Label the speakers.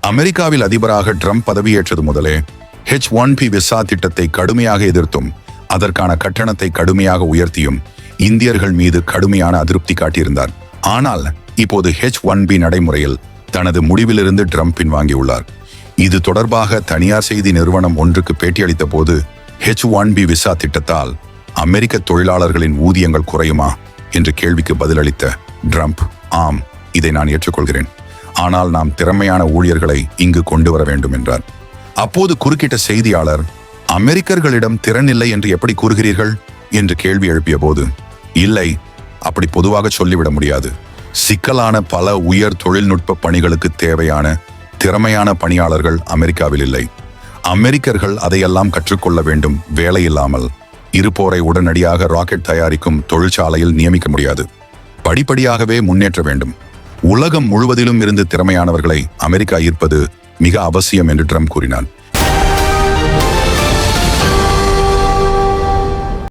Speaker 1: அமெரிக்காவில் அதிபராக ட்ரம்ப் பதவியேற்றது முதலே H-1B விசா திட்டத்தை கடுமையாக எதிர்த்தும் அதற்கான கட்டணத்தை கடுமையாக உயர்த்தியும் இந்தியர்கள் மீது கடுமையான அதிருப்தி காட்டியிருந்தார். ஆனால் இப்போது H-1B நடைமுறையில் தனது முடிவிலிருந்து ட்ரம்ப் பின்வாங்கியுள்ளார். இது தொடர்பாக தனியார் செய்தி நிறுவனம் ஒன்றுக்கு பேட்டியளித்த போது H-1B விசா திட்டத்தால் அமெரிக்க தொழிலாளர்களின் ஊதியங்கள் குறையுமா என்ற கேள்விக்கு பதிலளித்த ட்ரம்ப், ஆம், இதை நான் ஏற்றுக்கொள்கிறேன். ஆனால் நாம் திறமையான ஊழியர்களை இங்கு கொண்டு வர வேண்டும் என்றார். அப்போது குறுக்கிட்ட செய்தியாளர், அமெரிக்கர்களிடம் திறன் இல்லை என்று எப்படி கூறுகிறீர்கள் என்று கேள்வி எழுப்பிய போது, இல்லை, அப்படி பொதுவாக சொல்லிவிட முடியாது. சிக்கலான பல உயர் தொழில்நுட்ப பணிகளுக்கு தேவையான திறமையான பணியாளர்கள் அமெரிக்காவில் இல்லை. அமெரிக்கர்கள் அதையெல்லாம் கற்றுக்கொள்ள வேண்டும். வேலையில்லாமல் இருப்போரை உடனடியாக ராக்கெட் தயாரிக்கும் தொழிற்சாலையில் நியமிக்க முடியாது. படிப்படியாகவே முன்னேற்ற வேண்டும். உலகம் முழுவதிலும் இருந்து திறமையானவர்களை அமெரிக்கா ஈர்ப்பது மிக அவசியம் என்று ட்ரம்ப் கூறினார்.